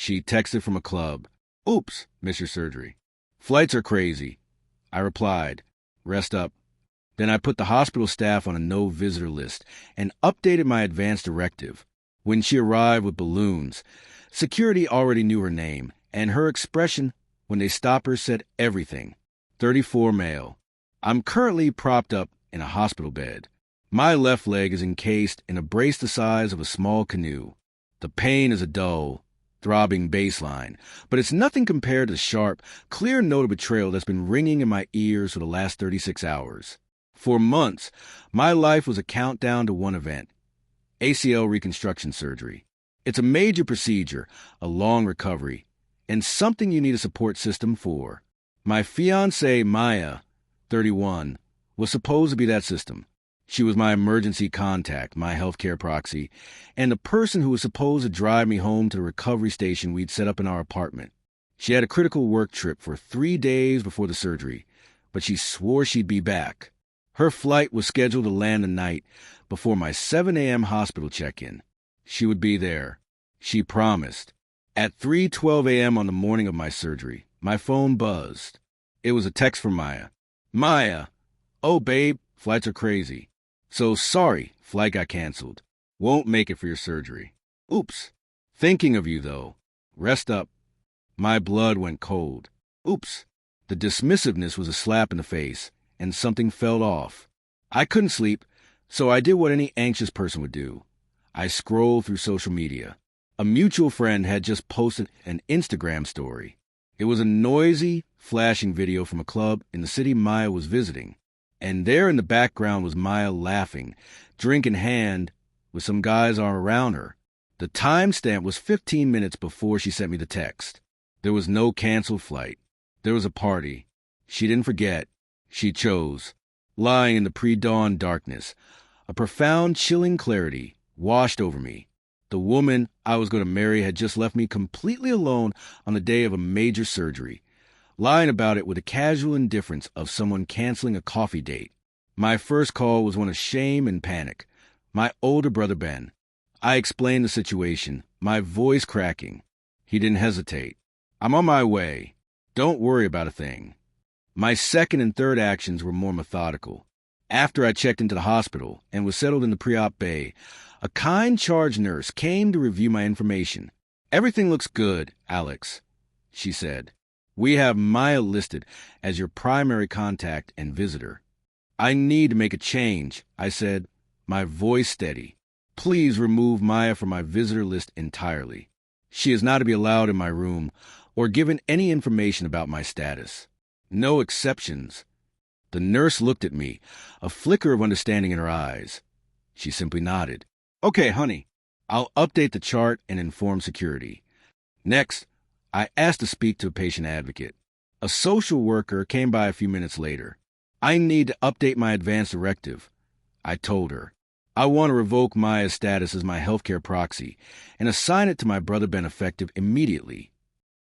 She texted from a club. Oops, miss your surgery. Flights are crazy. I replied, rest up. Then I put the hospital staff on a no-visitor list and updated my advance directive. When she arrived with balloons, security already knew her name, and her expression when they stopped her said everything. 34 male. I'm currently propped up in a hospital bed. My left leg is encased in a brace the size of a small canoe. The pain is a dull, throbbing bass line, but it's nothing compared to the sharp, clear note of betrayal that's been ringing in my ears for the last 36 hours. For months, my life was a countdown to one event: ACL reconstruction surgery. It's a major procedure, a long recovery, and something you need a support system for. My fiancée, Maya, 31, was supposed to be that system. She was my emergency contact, my healthcare proxy, and the person who was supposed to drive me home to the recovery station we'd set up in our apartment. She had a critical work trip for 3 days before the surgery, but she swore she'd be back. Her flight was scheduled to land the night before my 7 a.m. hospital check-in. She would be there. She promised. At 3:12 a.m. on the morning of my surgery, my phone buzzed. It was a text from Maya. Maya, oh babe, flights are crazy. So sorry, flight got canceled. Won't make it for your surgery. Oops. Thinking of you, though. Rest up. My blood went cold. Oops. The dismissiveness was a slap in the face, and something fell off. I couldn't sleep, so I did what any anxious person would do. I scrolled through social media. A mutual friend had just posted an Instagram story. It was a noisy, flashing video from a club in the city Maya was visiting. And there in the background was Maya laughing, drink in hand, with some guy's arm around her. The timestamp was 15 minutes before she sent me the text. There was no canceled flight. There was a party. She didn't forget. She chose. Lying in the pre-dawn darkness, a profound, chilling clarity washed over me. The woman I was going to marry had just left me completely alone on the day of a major surgery, lying about it with the casual indifference of someone canceling a coffee date. My first call was one of shame and panic. My older brother, Ben. I explained the situation, my voice cracking. He didn't hesitate. I'm on my way. Don't worry about a thing. My second and third actions were more methodical. After I checked into the hospital and was settled in the pre-op bay, a kind charge nurse came to review my information. Everything looks good, Alex, she said. We have Maya listed as your primary contact and visitor. I need to make a change, I said, my voice steady. Please remove Maya from my visitor list entirely. She is not to be allowed in my room or given any information about my status. No exceptions. The nurse looked at me, a flicker of understanding in her eyes. She simply nodded. Okay, honey, I'll update the chart and inform security. Next, I asked to speak to a patient advocate. A social worker came by a few minutes later. I need to update my advance directive, I told her. I want to revoke Maya's status as my healthcare proxy and assign it to my brother Ben effective immediately.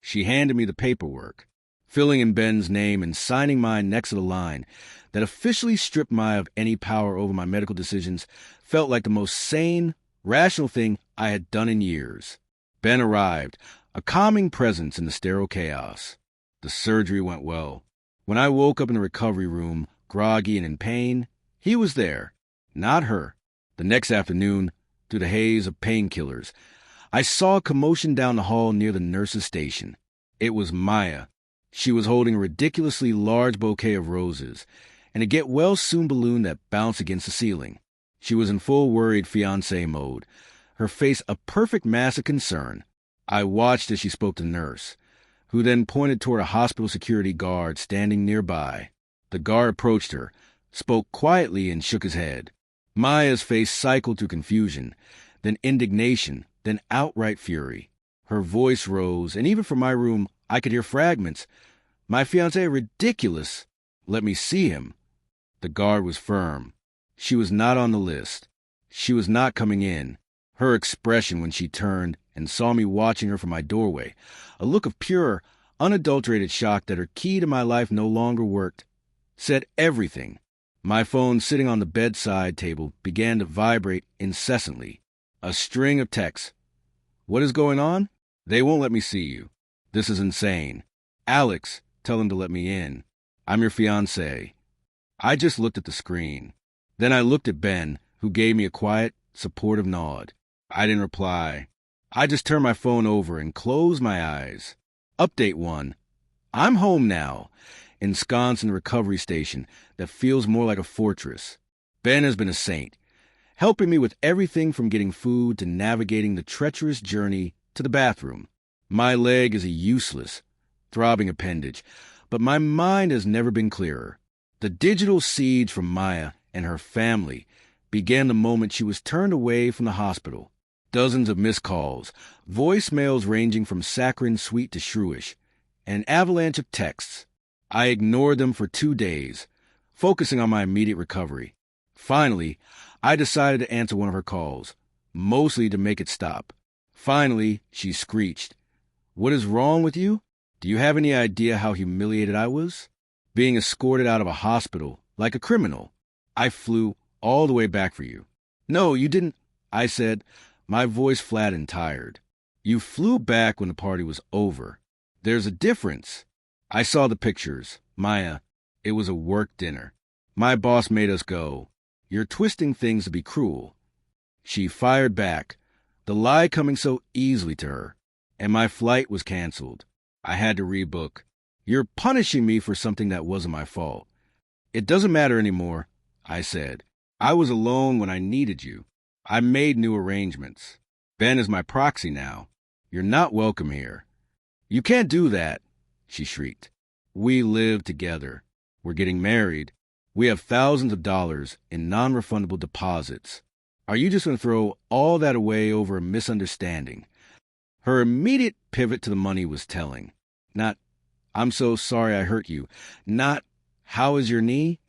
She handed me the paperwork, filling in Ben's name and signing mine next to the line that officially stripped Maya of any power over my medical decisions felt like the most sane, rational thing I had done in years. Ben arrived, a calming presence in the sterile chaos. The surgery went well. When I woke up in the recovery room, groggy and in pain, he was there, not her. The next afternoon, through the haze of painkillers, I saw a commotion down the hall near the nurse's station. It was Maya. She was holding a ridiculously large bouquet of roses and a get-well-soon balloon that bounced against the ceiling. She was in full worried fiancé mode, her face a perfect mask of concern. I watched as she spoke to the nurse, who then pointed toward a hospital security guard standing nearby. The guard approached her, spoke quietly, and shook his head. Maya's face cycled through confusion, then indignation, then outright fury. Her voice rose, and even from my room, I could hear fragments. My fiancé, ridiculous. Let me see him. The guard was firm. She was not on the list. She was not coming in. Her expression when she turned and saw me watching her from my doorway, a look of pure, unadulterated shock that her key to my life no longer worked, said everything. My phone sitting on the bedside table began to vibrate incessantly. A string of texts. What is going on? They won't let me see you. This is insane. Alex, tell them to let me in. I'm your fiancée. I just looked at the screen. Then I looked at Ben, who gave me a quiet, supportive nod. I didn't reply. I just turned my phone over and closed my eyes. Update 1. I'm home now, ensconced in a recovery station that feels more like a fortress. Ben has been a saint, helping me with everything from getting food to navigating the treacherous journey to the bathroom. My leg is a useless, throbbing appendage, but my mind has never been clearer. The digital siege from Maya and her family began the moment she was turned away from the hospital. Dozens of missed calls, voicemails ranging from saccharine sweet to shrewish, and an avalanche of texts. I ignored them for 2 days, focusing on my immediate recovery. Finally, I decided to answer one of her calls, mostly to make it stop. Finally, she screeched, "What is wrong with you? Do you have any idea how humiliated I was? Being escorted out of a hospital, like a criminal. I flew all the way back for you." "No, you didn't," I said, my voice flat and tired. "You flew back when the party was over. There's a difference." I saw the pictures. "Maya, it was a work dinner. My boss made us go. You're twisting things to be cruel." She fired back, the lie coming so easily to her, and my flight was canceled. I had to rebook. "You're punishing me for something that wasn't my fault." "It doesn't matter anymore," I said. "I was alone when I needed you. I made new arrangements. Ben is my proxy now. You're not welcome here." "You can't do that," she shrieked. "We live together. We're getting married. We have thousands of dollars in non-refundable deposits. Are you just going to throw all that away over a misunderstanding?" Her immediate pivot to the money was telling. Not, "I'm so sorry I hurt you." Not, "How is your knee?"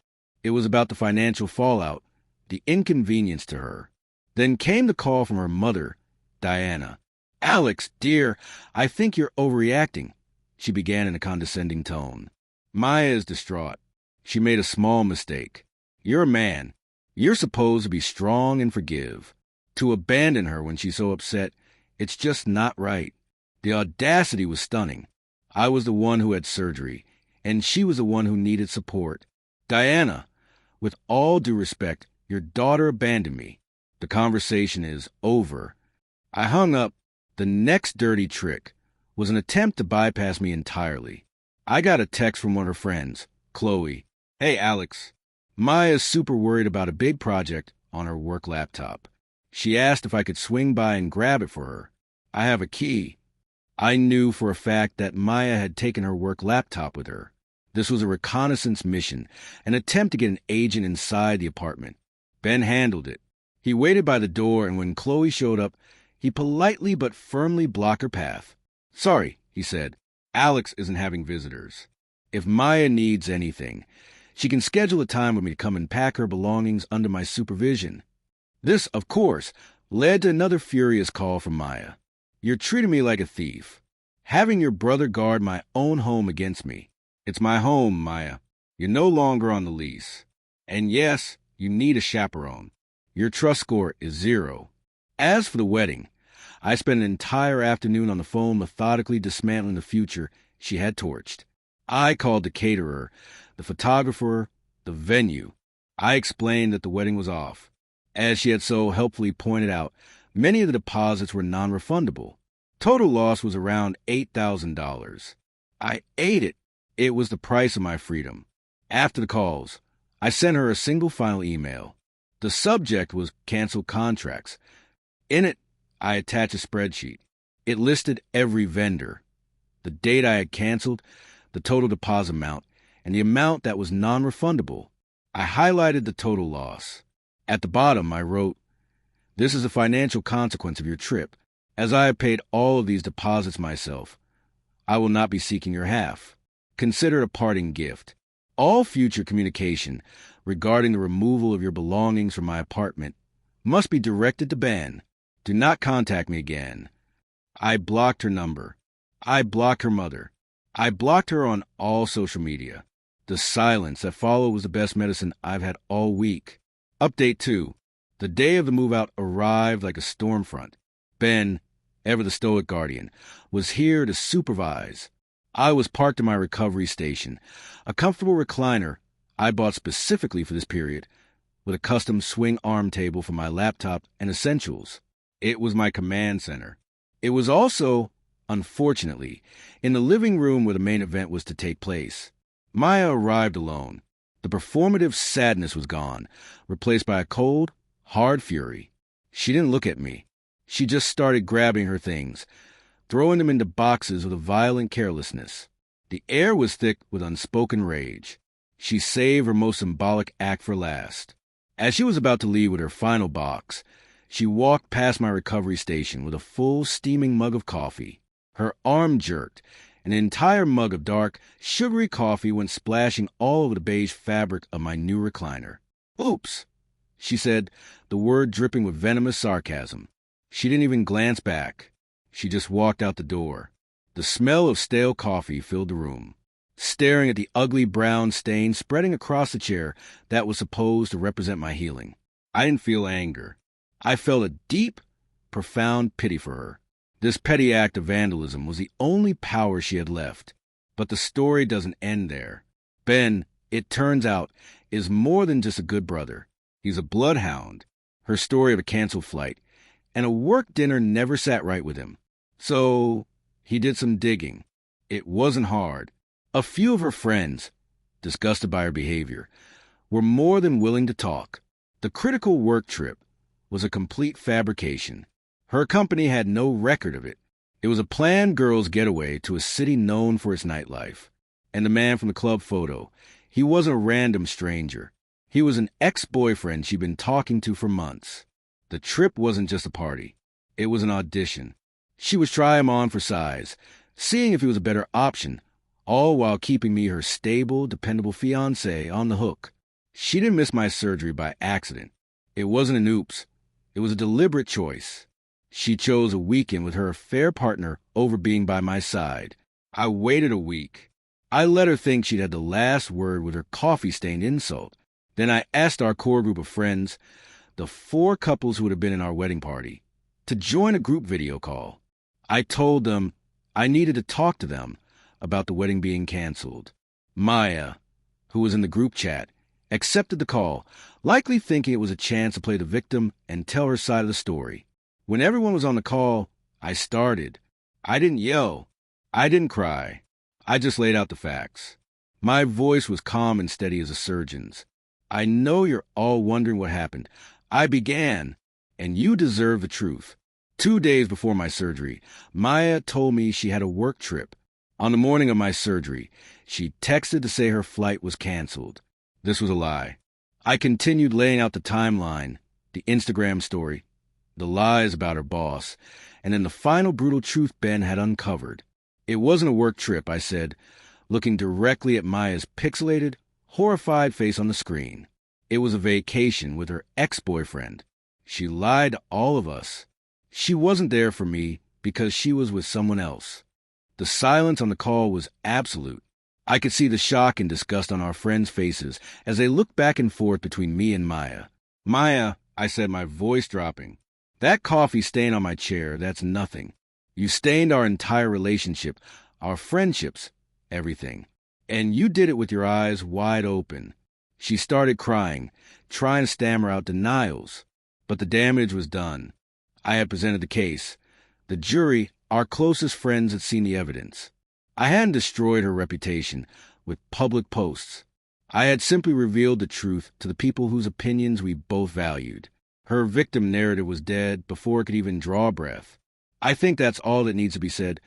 It was about the financial fallout, the inconvenience to her. Then came the call from her mother, Diana. "Alex, dear, I think you're overreacting," she began in a condescending tone. Maya is distraught. She made a small mistake. You're a man. You're supposed to be strong and forgive. To abandon her when she's so upset, it's just not right. The audacity was stunning. I was the one who had surgery, and she was the one who needed support. "Diana, with all due respect, your daughter abandoned me. The conversation is over." I hung up. The next dirty trick was an attempt to bypass me entirely. I got a text from one of her friends, Chloe. "Hey, Alex. Maya's super worried about a big project on her work laptop. She asked if I could swing by and grab it for her. I have a key." I knew for a fact that Maya had taken her work laptop with her. This was a reconnaissance mission, an attempt to get an agent inside the apartment. Ben handled it. He waited by the door, and when Chloe showed up, he politely but firmly blocked her path. "Sorry," he said. "Alex isn't having visitors. If Maya needs anything, she can schedule a time with me to come and pack her belongings under my supervision." This, of course, led to another furious call from Maya. "You're treating me like a thief. Having your brother guard my own home against me. It's my home, Maya. You're no longer on the lease. And yes, you need a chaperone. Your trust score is 0. As for the wedding, I spent an entire afternoon on the phone methodically dismantling the future she had torched. I called the caterer, the photographer, the venue. I explained that the wedding was off. As she had so helpfully pointed out, many of the deposits were non-refundable. Total loss was around $8,000. I ate it. It was the price of my freedom. After the calls, I sent her a single final email. The subject was canceled contracts. In it, I attached a spreadsheet. It listed every vendor, the date I had canceled, the total deposit amount, and the amount that was non-refundable. I highlighted the total loss. At the bottom, I wrote, "This is a financial consequence of your trip. As I have paid all of these deposits myself, I will not be seeking your half. Consider it a parting gift. All future communication regarding the removal of your belongings from my apartment must be directed to Ben. Do not contact me again." I blocked her number. I blocked her mother. I blocked her on all social media. The silence that followed was the best medicine I've had all week. Update 2. The day of the move-out arrived like a storm front. Ben, ever the stoic guardian, was here to supervise. I was parked in my recovery station, a comfortable recliner I bought specifically for this period, with a custom swing arm table for my laptop and essentials. It was my command center. It was also, unfortunately, in the living room where the main event was to take place. Maya arrived alone. The performative sadness was gone, replaced by a cold, hard fury. She didn't look at me. She just started grabbing her things, throwing them into boxes with a violent carelessness. The air was thick with unspoken rage. She saved her most symbolic act for last. As she was about to leave with her final box, she walked past my recovery station with a full, steaming mug of coffee. Her arm jerked, and an entire mug of dark, sugary coffee went splashing all over the beige fabric of my new recliner. "Oops," she said, the word dripping with venomous sarcasm. She didn't even glance back. She just walked out the door. The smell of stale coffee filled the room, staring at the ugly brown stain spreading across the chair that was supposed to represent my healing. I didn't feel anger. I felt a deep, profound pity for her. This petty act of vandalism was the only power she had left. But the story doesn't end there. Ben, it turns out, is more than just a good brother. He's a bloodhound. Her story of a canceled flight, and a work dinner never sat right with him. So he did some digging. It wasn't hard. A few of her friends, disgusted by her behavior, were more than willing to talk. The critical work trip was a complete fabrication. Her company had no record of it. It was a planned girls' getaway to a city known for its nightlife. And the man from the club photo, he wasn't a random stranger. He was an ex-boyfriend she'd been talking to for months. The trip wasn't just a party. It was an audition. She was trying him on for size, seeing if he was a better option, all while keeping me her stable, dependable fiancé on the hook. She didn't miss my surgery by accident. It wasn't an oops. It was a deliberate choice. She chose a weekend with her affair partner over being by my side. I waited a week. I let her think she'd had the last word with her coffee-stained insult. Then I asked our core group of friends, the 4 couples who would have been in our wedding party, to join a group video call. I told them I needed to talk to them about the wedding being canceled. Maya, who was in the group chat, accepted the call, likely thinking it was a chance to play the victim and tell her side of the story. When everyone was on the call, I started. I didn't yell. I didn't cry. I just laid out the facts. My voice was calm and steady as a surgeon's. I know you're all wondering what happened. I began, and you deserve the truth. 2 days before my surgery, Maya told me she had a work trip. On the morning of my surgery, she texted to say her flight was canceled. This was a lie. I continued laying out the timeline, the Instagram story, the lies about her boss, and then the final brutal truth Ben had uncovered. It wasn't a work trip, I said, looking directly at Maya's pixelated, horrified face on the screen. It was a vacation with her ex-boyfriend. She lied to all of us. She wasn't there for me because she was with someone else. The silence on the call was absolute. I could see the shock and disgust on our friends' faces as they looked back and forth between me and Maya. "Maya," I said, my voice dropping, "that coffee stain on my chair, that's nothing. You stained our entire relationship, our friendships, everything. And you did it with your eyes wide open." She started crying, trying to stammer out denials. But the damage was done. I had presented the case. The jury, our closest friends, had seen the evidence. I hadn't destroyed her reputation with public posts. I had simply revealed the truth to the people whose opinions we both valued. Her victim narrative was dead before it could even draw breath. I think that's all that needs to be said.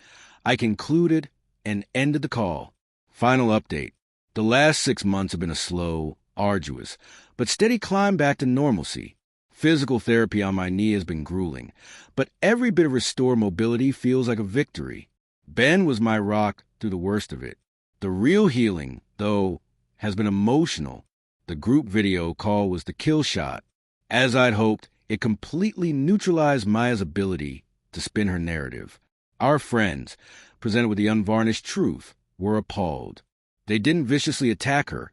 I concluded and ended the call. Final update. The last 6 months have been a slow, arduous, but steady climb back to normalcy. Physical therapy on my knee has been grueling, but every bit of restored mobility feels like a victory. Ben was my rock through the worst of it. The real healing, though, has been emotional. The group video call was the kill shot. As I'd hoped, it completely neutralized Maya's ability to spin her narrative. Our friends, presented with the unvarnished truth, were appalled. They didn't viciously attack her.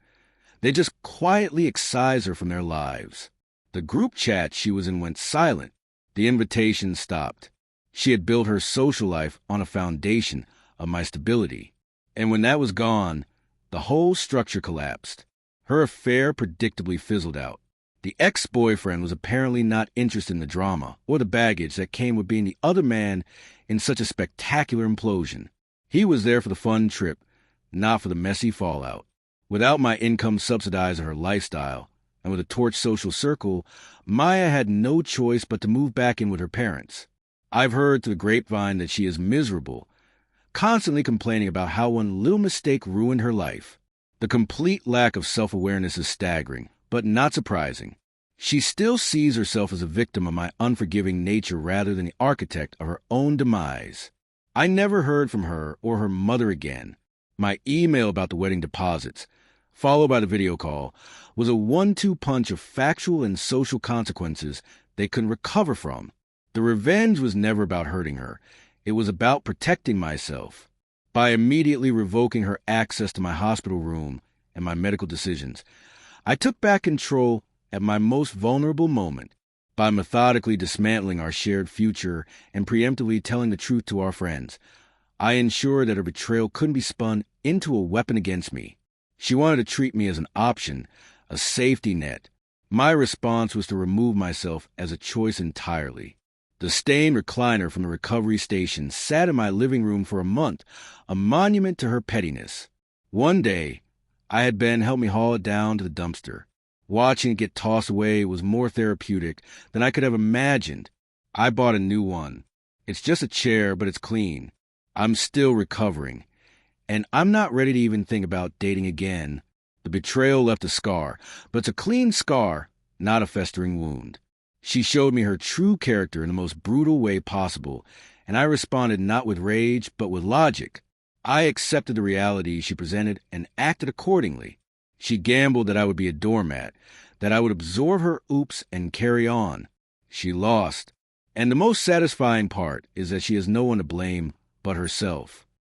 They just quietly excised her from their lives. The group chat she was in went silent. The invitation stopped. She had built her social life on a foundation of my stability. And when that was gone, the whole structure collapsed. Her affair predictably fizzled out. The ex-boyfriend was apparently not interested in the drama or the baggage that came with being the other man in such a spectacular implosion. He was there for the fun trip, not for the messy fallout. Without my income subsidizing her lifestyle, and with a torched social circle, Maya had no choice but to move back in with her parents. I've heard through the grapevine that she is miserable, constantly complaining about how one little mistake ruined her life. The complete lack of self-awareness is staggering, but not surprising. She still sees herself as a victim of my unforgiving nature rather than the architect of her own demise. I never heard from her or her mother again. My email about the wedding deposits, followed by the video call, was a 1-2 punch of factual and social consequences they couldn't recover from. The revenge was never about hurting her. It was about protecting myself. By immediately revoking her access to my hospital room and my medical decisions, I took back control at my most vulnerable moment. By methodically dismantling our shared future and preemptively telling the truth to our friends, I ensured that her betrayal couldn't be spun into a weapon against me. She wanted to treat me as an option, a safety net. My response was to remove myself as a choice entirely. The stained recliner from the recovery station sat in my living room for a month, a monument to her pettiness. One day, I had Ben help me haul it down to the dumpster. Watching it get tossed away was more therapeutic than I could have imagined. I bought a new one. It's just a chair, but it's clean. I'm still recovering, and I'm not ready to even think about dating again. The betrayal left a scar, but it's a clean scar, not a festering wound. She showed me her true character in the most brutal way possible, and I responded not with rage, but with logic. I accepted the reality she presented and acted accordingly. She gambled that I would be a doormat, that I would absorb her oops and carry on. She lost. And the most satisfying part is that she has no one to blame but herself.